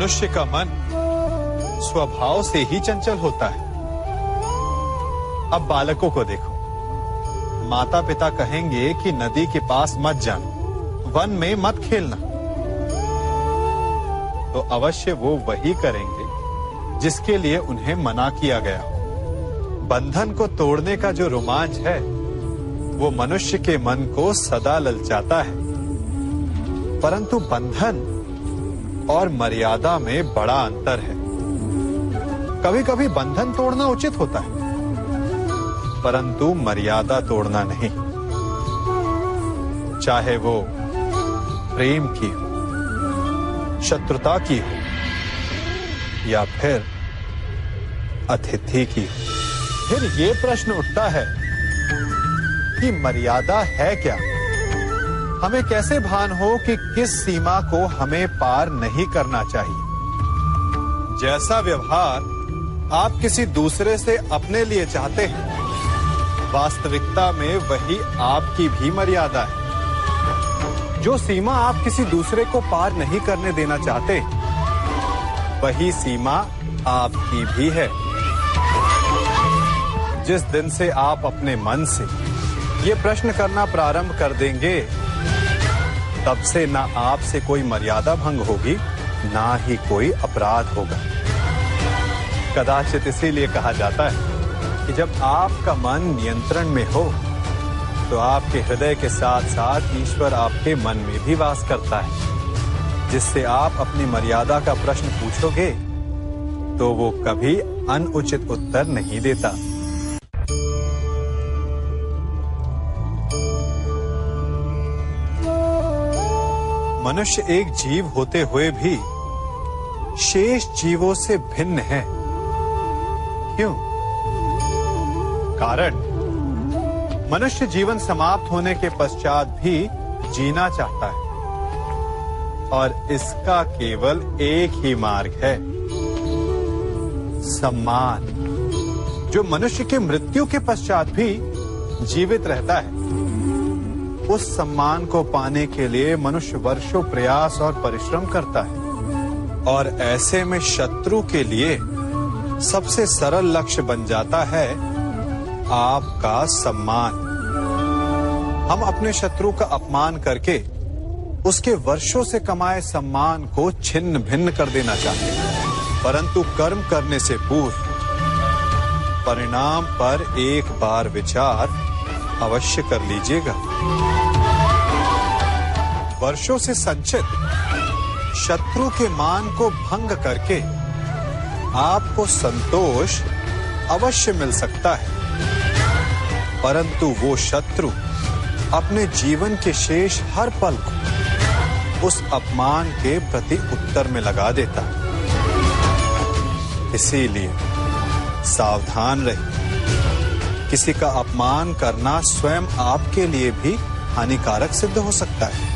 मनुष्य का मन स्वभाव से ही चंचल होता है। अब बालकों को देखो, माता पिता कहेंगे कि नदी के पास मत जाना, वन में मत खेलना, तो अवश्य वो वही करेंगे जिसके लिए उन्हें मना किया गया हो। बंधन को तोड़ने का जो रोमांच है वो मनुष्य के मन को सदा ललचाता है, परंतु बंधन और मर्यादा में बड़ा अंतर है। कभी कभी बंधन तोड़ना उचित होता है, परंतु मर्यादा तोड़ना नहीं, चाहे वो प्रेम की हो, शत्रुता की हो या फिर अतिथि की हो। फिर ये प्रश्न उठता है कि मर्यादा है क्या? हमें कैसे भान हो कि किस सीमा को हमें पार नहीं करना चाहिए? जैसा व्यवहार आप किसी दूसरे से अपने लिए चाहते हैं, वास्तविकता में वही आपकी भी मर्यादा है। जो सीमा आप किसी दूसरे को पार नहीं करने देना चाहते, वही सीमा आपकी भी है। जिस दिन से आप अपने मन से ये प्रश्न करना प्रारंभ कर देंगे, तब से ना आपसे कोई मर्यादा भंग होगी, ना ही कोई अपराध होगा। कदाचित इसीलिए कहा जाता है कि जब आपका मन नियंत्रण में हो, तो आपके हृदय के साथ साथ ईश्वर आपके मन में भी वास करता है। जिससे आप अपनी मर्यादा का प्रश्न पूछोगे, तो वो कभी अनुचित उत्तर नहीं देता। मनुष्य एक जीव होते हुए भी शेष जीवों से भिन्न है। क्यों? कारण मनुष्य जीवन समाप्त होने के पश्चात भी जीना चाहता है, और इसका केवल एक ही मार्ग है, सम्मान, जो मनुष्य के मृत्यु के पश्चात भी जीवित रहता है। उस सम्मान को पाने के लिए मनुष्य वर्षों प्रयास और परिश्रम करता है, और ऐसे में शत्रु के लिए सबसे सरल लक्ष्य बन जाता है आपका सम्मान। हम अपने शत्रु का अपमान करके उसके वर्षों से कमाए सम्मान को छिन्न भिन्न कर देना चाहते हैं, परंतु कर्म करने से पूर्व परिणाम पर एक बार विचार अवश्य कर लीजिएगा। वर्षों से संचित शत्रु के मान को भंग करके आपको संतोष अवश्य मिल सकता है, परंतु वो शत्रु अपने जीवन के शेष हर पल को उस अपमान के प्रति उत्तर में लगा देता है। इसीलिए सावधान रहिए। किसी का अपमान करना स्वयं आपके लिए भी हानिकारक सिद्ध हो सकता है।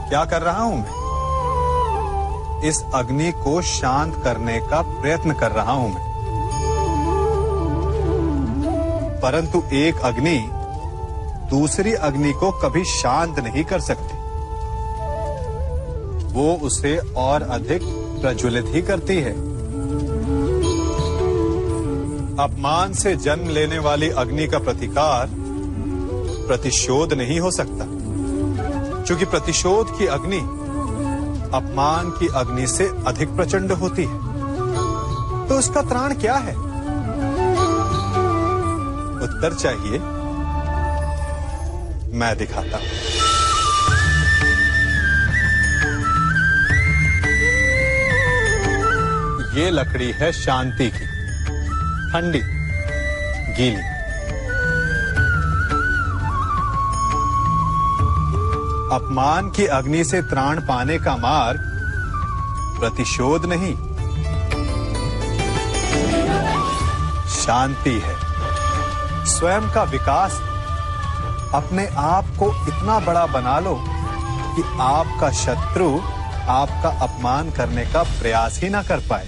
क्या कर रहा हूं मैं? इस अग्नि को शांत करने का प्रयत्न कर रहा हूं मैं, परंतु एक अग्नि दूसरी अग्नि को कभी शांत नहीं कर सकती। वो उसे और अधिक प्रज्वलित ही करती है। अपमान से जन्म लेने वाली अग्नि का प्रतिकार प्रतिशोध नहीं हो सकता, क्योंकि प्रतिशोध की अग्नि अपमान की अग्नि से अधिक प्रचंड होती है। तो उसका त्राण क्या है? उत्तर चाहिए? मैं दिखाता हूं। ये लकड़ी है शांति की, ठंडी, गीली। अपमान की अग्नि से त्राण पाने का मार्ग प्रतिशोध नहीं, शांति है, स्वयं का विकास। अपने आप को इतना बड़ा बना लो कि आपका शत्रु आपका अपमान करने का प्रयास ही ना कर पाए।